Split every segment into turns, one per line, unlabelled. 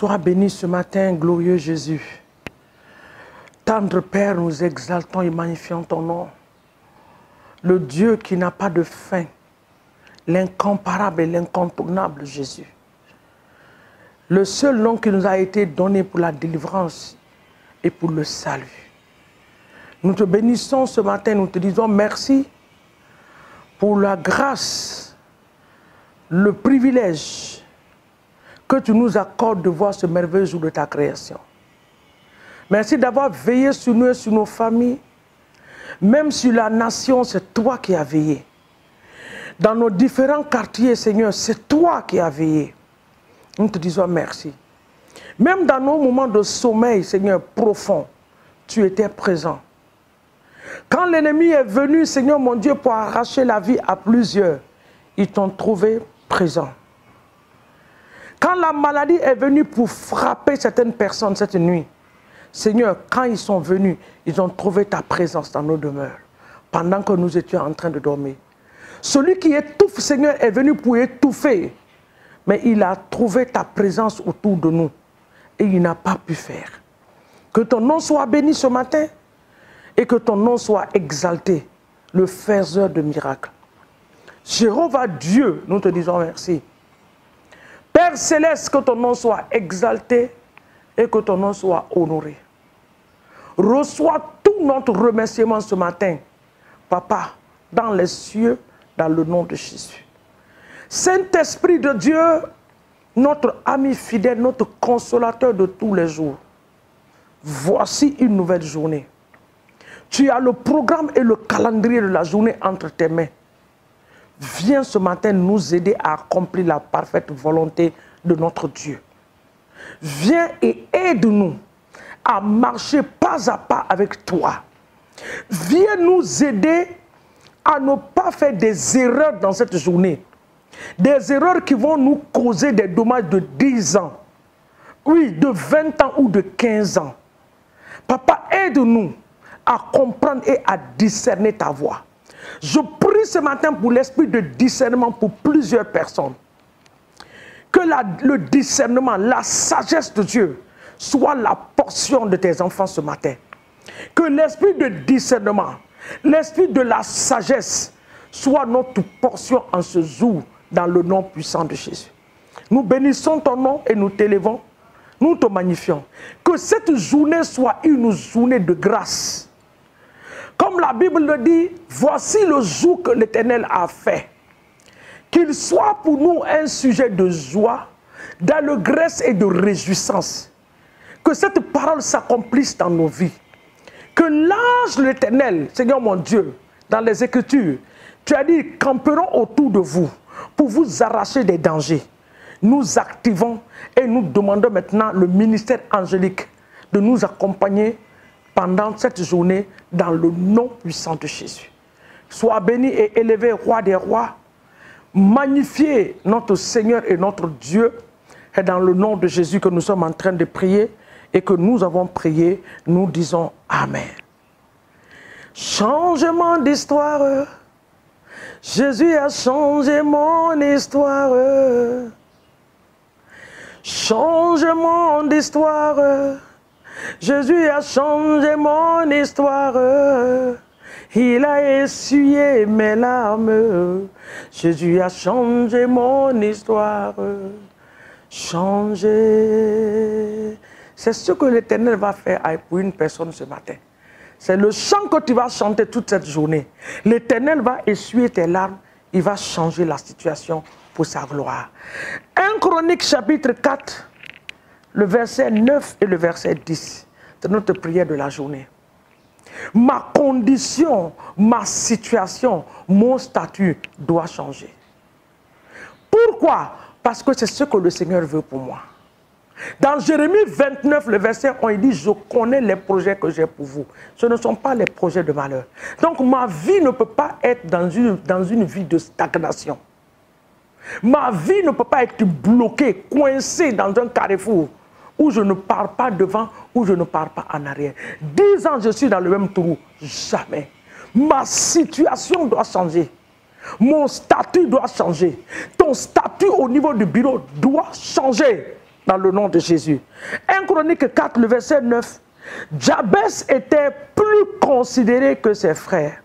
Sois béni ce matin, glorieux Jésus. Tendre Père, nous exaltons et magnifions ton nom. Le Dieu qui n'a pas de fin, l'incomparable et l'incontournable Jésus. Le seul nom qui nous a été donné pour la délivrance et pour le salut. Nous te bénissons ce matin, nous te disons merci pour la grâce, le privilège que tu nous accordes de voir ce merveilleux jour de ta création. Merci d'avoir veillé sur nous et sur nos familles. Même sur la nation, c'est toi qui as veillé. Dans nos différents quartiers, Seigneur, c'est toi qui as veillé. Nous te disons merci. Même dans nos moments de sommeil, Seigneur, profond, tu étais présent. Quand l'ennemi est venu, Seigneur mon Dieu, pour arracher la vie à plusieurs, ils t'ont trouvé présent. Quand la maladie est venue pour frapper certaines personnes cette nuit, Seigneur, quand ils sont venus, ils ont trouvé ta présence dans nos demeures, pendant que nous étions en train de dormir. Celui qui étouffe, Seigneur, est venu pour étouffer, mais il a trouvé ta présence autour de nous, et il n'a pas pu faire. Que ton nom soit béni ce matin, et que ton nom soit exalté, le faiseur de miracles. Jéhovah Dieu, nous te disons merci. Père Céleste, que ton nom soit exalté, et que ton nom soit honoré. Reçois tout notre remerciement ce matin, Papa, dans les cieux, dans le nom de Jésus. Saint-Esprit de Dieu, notre ami fidèle, notre consolateur de tous les jours, voici une nouvelle journée. Tu as le programme et le calendrier de la journée entre tes mains. Viens ce matin nous aider à accomplir la parfaite volonté de notre Dieu. Viens et aide-nous à marcher pas à pas avec toi. Viens nous aider à ne pas faire des erreurs dans cette journée. Des erreurs qui vont nous causer des dommages de 10 ans. Oui, de 20 ans ou de 15 ans. Papa, aide-nous à comprendre et à discerner ta voix. Je prie ce matin pour l'esprit de discernement pour plusieurs personnes. Que le discernement, la sagesse de Dieu soit la portion de tes enfants ce matin. Que l'esprit de discernement, l'esprit de la sagesse soit notre portion en ce jour dans le nom puissant de Jésus. Nous bénissons ton nom et nous t'élevons. Nous te magnifions. Que cette journée soit une journée de grâce. Comme la Bible le dit, voici le jour que l'Éternel a fait. Qu'il soit pour nous un sujet de joie, d'allégresse et de réjouissance. Que cette parole s'accomplisse dans nos vies. Que l'ange de l'Éternel, Seigneur mon Dieu, dans les Écritures, tu as dit, camperont autour de vous pour vous arracher des dangers. Nous activons et nous demandons maintenant le ministère angélique de nous accompagner pendant cette journée dans le nom puissant de Jésus. Sois béni et élevé, roi des rois. Magnifiez notre Seigneur et notre Dieu. Et dans le nom de Jésus que nous sommes en train de prier et que nous avons prié, nous disons Amen. Changement d'histoire. Jésus a changé mon histoire. Changement d'histoire. Jésus a changé mon histoire. Il a essuyé mes larmes. Jésus a changé mon histoire. Changé. C'est ce que l'Éternel va faire pour une personne ce matin. C'est le chant que tu vas chanter toute cette journée. L'Éternel va essuyer tes larmes. Il va changer la situation pour sa gloire. 1 Chronique chapitre 4, le verset 9 et le verset 10. C'est notre prière de la journée. Ma condition, ma situation, mon statut doit changer. Pourquoi? Parce que c'est ce que le Seigneur veut pour moi. Dans Jérémie 29, le verset 1, il dit, je connais les projets que j'ai pour vous. Ce ne sont pas les projets de malheur. Donc ma vie ne peut pas être dans une vie de stagnation. Ma vie ne peut pas être bloquée, coincée dans un carrefour où je ne pars pas devant, où je ne pars pas en arrière. 10 ans, je suis dans le même trou. Jamais. Ma situation doit changer. Mon statut doit changer. Ton statut au niveau du bureau doit changer. dans le nom de Jésus. 1 Chronique 4, le verset 9. Jabès était plus considéré que ses frères.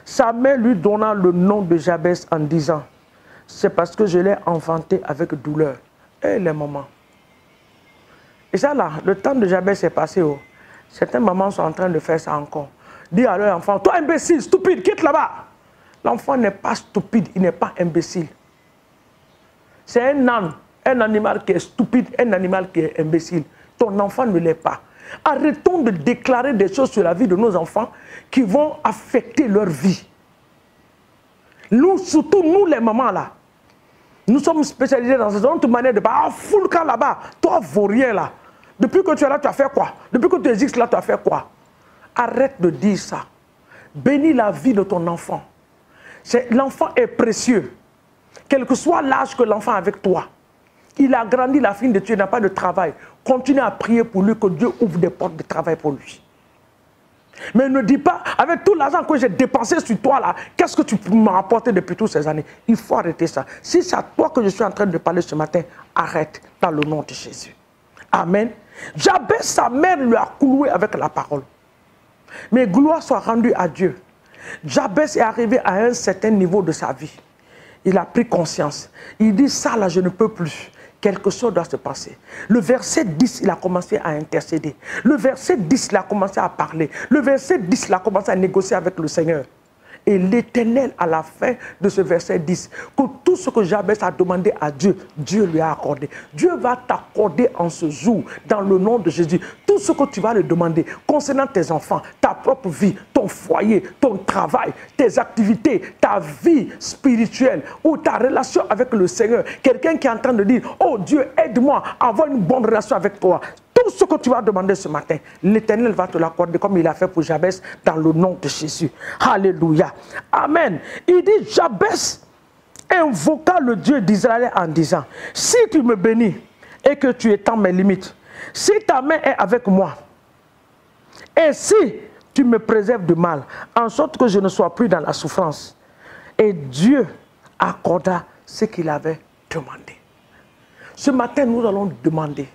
Sa mère lui donna le nom de Jabès en disant, c'est parce que je l'ai enfanté avec douleur. Et les mamans. Et ça là, le temps de Jabès est passé. Oh. Certaines mamans sont en train de faire ça encore. Dis à leur enfant, toi imbécile, stupide, quitte là-bas. L'enfant n'est pas stupide, il n'est pas imbécile. C'est un âne, un animal qui est stupide, un animal qui est imbécile. Ton enfant ne l'est pas. Arrêtons de déclarer des choses sur la vie de nos enfants qui vont affecter leur vie. Nous, surtout nous les mamans là, nous sommes spécialisés dans cette autre manière de parler. Ah, fous le camp là-bas, toi vaurien là. Depuis que tu es là, tu as fait quoi? Depuis que tu existes là, tu as fait quoi? Arrête de dire ça. Bénis la vie de ton enfant. L'enfant est précieux. Quel que soit l'âge que l'enfant a avec toi. Il a grandi, la fin de Dieu, n'a pas de travail. Continue à prier pour lui, que Dieu ouvre des portes de travail pour lui. Mais ne dis pas, avec tout l'argent que j'ai dépensé sur toi là, qu'est-ce que tu m'as apporté depuis toutes ces années? Il faut arrêter ça. Si c'est à toi que je suis en train de parler ce matin, arrête dans le nom de Jésus. Amen. Jabès, sa mère lui a cloué avec la parole. Mais gloire soit rendue à Dieu. Jabès est arrivé à un certain niveau de sa vie. Il a pris conscience. Il dit, ça là, je ne peux plus. Quelque chose doit se passer. Le verset 10, il a commencé à intercéder. Le verset 10, il a commencé à parler. Le verset 10, il a commencé à négocier avec le Seigneur. Et l'Éternel, à la fin de ce verset 10, que tout ce que Jabès a demandé à Dieu, Dieu lui a accordé. Dieu va t'accorder en ce jour, dans le nom de Jésus, tout ce que tu vas lui demander concernant tes enfants, ta propre vie, ton foyer, ton travail, tes activités, ta vie spirituelle ou ta relation avec le Seigneur. Quelqu'un qui est en train de dire, oh Dieu, aide-moi à avoir une bonne relation avec toi. Tout ce que tu vas demander ce matin, l'Éternel va te l'accorder comme il a fait pour Jabès dans le nom de Jésus. Alléluia. Amen. Il dit, Jabès invoqua le Dieu d'Israël en disant, si tu me bénis et que tu étends mes limites, si ta main est avec moi, et si tu me préserves du mal, en sorte que je ne sois plus dans la souffrance. Et Dieu accorda ce qu'il avait demandé. Ce matin, nous allons demander.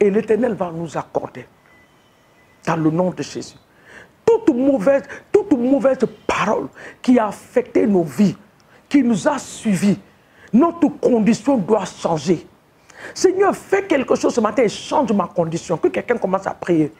Et l'Éternel va nous accorder. Dans le nom de Jésus. Toute mauvaise parole qui a affecté nos vies, qui nous a suivis, notre condition doit changer. Seigneur, fais quelque chose ce matin et change ma condition. Que quelqu'un commence à prier.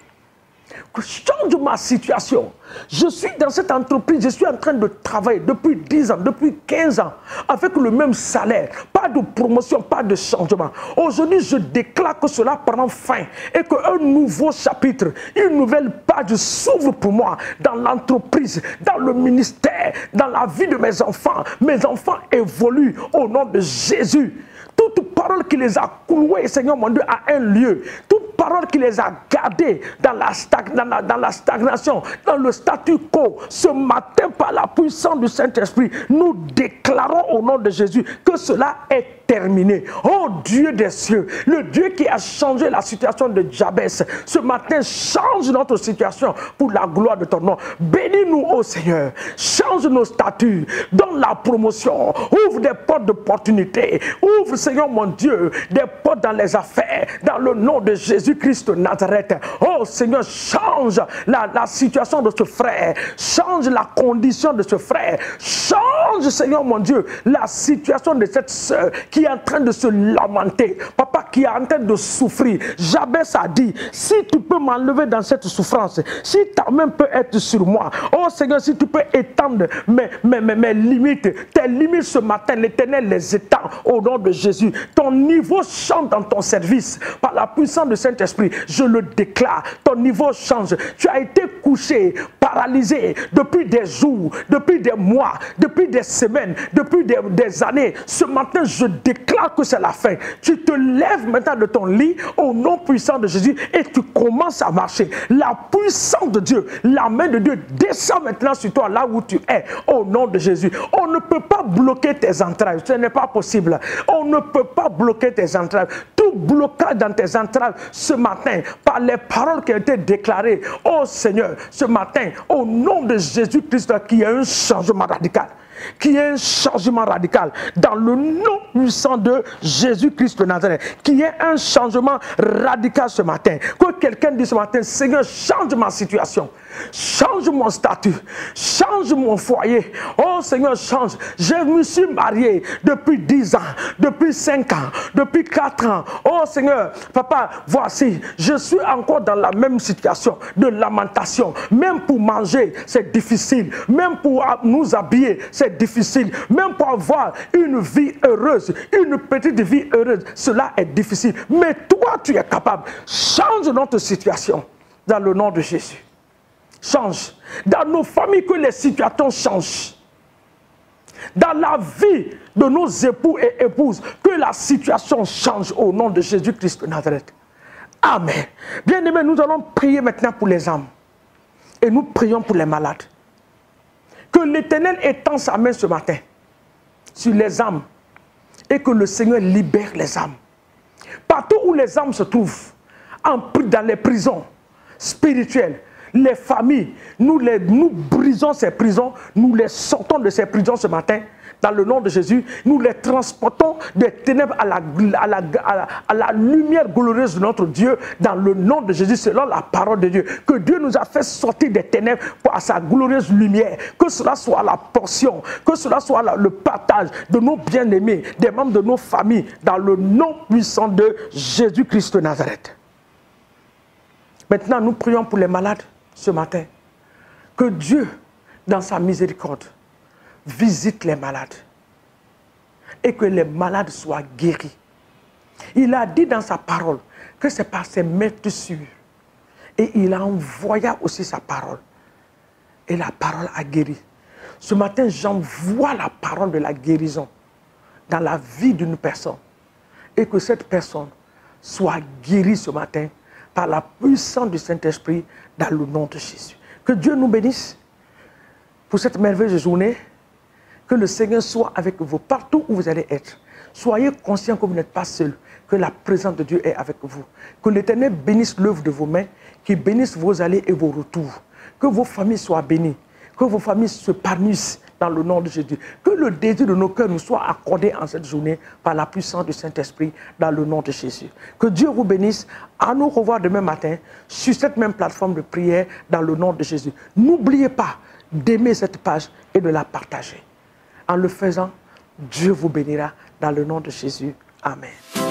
Que change ma situation. Je suis dans cette entreprise, je suis en train de travailler depuis 10 ans, depuis 15 ans, avec le même salaire. Pas de promotion, pas de changement. Aujourd'hui, je déclare que cela prend fin et qu'un nouveau chapitre, une nouvelle page s'ouvre pour moi dans l'entreprise, dans le ministère, dans la vie de mes enfants. Mes enfants évoluent au nom de Jésus. Toute parole qui les a cloués, Seigneur mon Dieu, à un lieu, toute parole qui les a gardés dans la stagnation, dans le statu quo, ce matin, par la puissance du Saint-Esprit, nous déclarons au nom de Jésus que cela est terminé. Oh Dieu des cieux, le Dieu qui a changé la situation de Jabès, ce matin change notre situation pour la gloire de ton nom. Bénis-nous, ô Seigneur, change nos statuts, donne la promotion, ouvre des portes d'opportunité, ouvre, Seigneur mon Dieu, des portes dans les affaires, dans le nom de Jésus-Christ de Nazareth. Oh Seigneur, change la situation de ce frère, change la condition de ce frère, change, Seigneur mon Dieu, la situation de cette sœur qui est en train de se lamenter, papa qui est en train de souffrir. Jabès a dit, si tu peux m'enlever dans cette souffrance, si ta main peut être sur moi, oh Seigneur, si tu peux étendre mes limites, tes limites ce matin, l'Éternel les étend au nom de Jésus. Ton niveau change dans ton service par la puissance du Saint-Esprit. Je le déclare, ton niveau change. Tu as été couché, paralysé depuis des jours, depuis des mois, depuis des semaines, depuis des années. Ce matin, je déclare que c'est la fin. Tu te lèves maintenant de ton lit au nom puissant de Jésus et tu commences à marcher. La puissance de Dieu, la main de Dieu descend maintenant sur toi là où tu es au nom de Jésus. On ne peut pas bloquer tes entrailles. Ce n'est pas possible. On ne peut pas bloquer tes entrailles. Tout blocage dans tes entrailles ce matin par les paroles qui ont été déclarées. Oh Seigneur, ce matin, au nom de Jésus-Christ, qu'il y ait un changement radical. Qu'il y ait un changement radical dans le nom puissant de Jésus-Christ de Nazareth. Qu'il y ait un changement radical ce matin. Que quelqu'un dise ce matin, Seigneur, change ma situation. Change mon statut. Change mon foyer. Oh Seigneur, change. Je me suis marié depuis 10 ans, depuis 5 ans, depuis 4 ans. Oh Seigneur, papa, voici, je suis encore dans la même situation de lamentation. Même pour manger, c'est difficile. Même pour nous habiller, c'est difficile. Même pour avoir une vie heureuse, une petite vie heureuse, cela est difficile. Mais toi, tu es capable. Change notre situation dans le nom de Jésus. Change. Dans nos familles, que les situations changent. Dans la vie de nos époux et épouses, que la situation change au nom de Jésus-Christ de Nazareth. Amen. Bien-aimés, nous allons prier maintenant pour les âmes. Et nous prions pour les malades. Que l'Éternel étend sa main ce matin sur les âmes et que le Seigneur libère les âmes. Partout où les âmes se trouvent, dans les prisons spirituelles, les familles, nous brisons ces prisons, nous les sortons de ces prisons ce matin, dans le nom de Jésus, nous les transportons des ténèbres à la lumière glorieuse de notre Dieu, dans le nom de Jésus, selon la parole de Dieu. Que Dieu nous a fait sortir des ténèbres à sa glorieuse lumière, que cela soit la portion, que cela soit le partage de nos bien-aimés, des membres de nos familles, dans le nom puissant de Jésus-Christ de Nazareth. Maintenant, nous prions pour les malades ce matin. Que Dieu, dans sa miséricorde, visite les malades et que les malades soient guéris. Il a dit dans sa parole que c'est par ses meurtrissures. Et il a envoyé aussi sa parole. Et la parole a guéri. Ce matin, j'envoie la parole de la guérison dans la vie d'une personne. Et que cette personne soit guérie ce matin par la puissance du Saint-Esprit dans le nom de Jésus. Que Dieu nous bénisse pour cette merveilleuse journée. Que le Seigneur soit avec vous partout où vous allez être. Soyez conscients que vous n'êtes pas seuls, que la présence de Dieu est avec vous. Que l'Éternel bénisse l'œuvre de vos mains, qu'il bénisse vos allées et vos retours. Que vos familles soient bénies, que vos familles se parmissent dans le nom de Jésus. Que le désir de nos cœurs nous soit accordé en cette journée par la puissance du Saint-Esprit dans le nom de Jésus. Que Dieu vous bénisse. À nous revoir demain matin sur cette même plateforme de prière dans le nom de Jésus. N'oubliez pas d'aimer cette page et de la partager. En le faisant, Dieu vous bénira dans le nom de Jésus. Amen.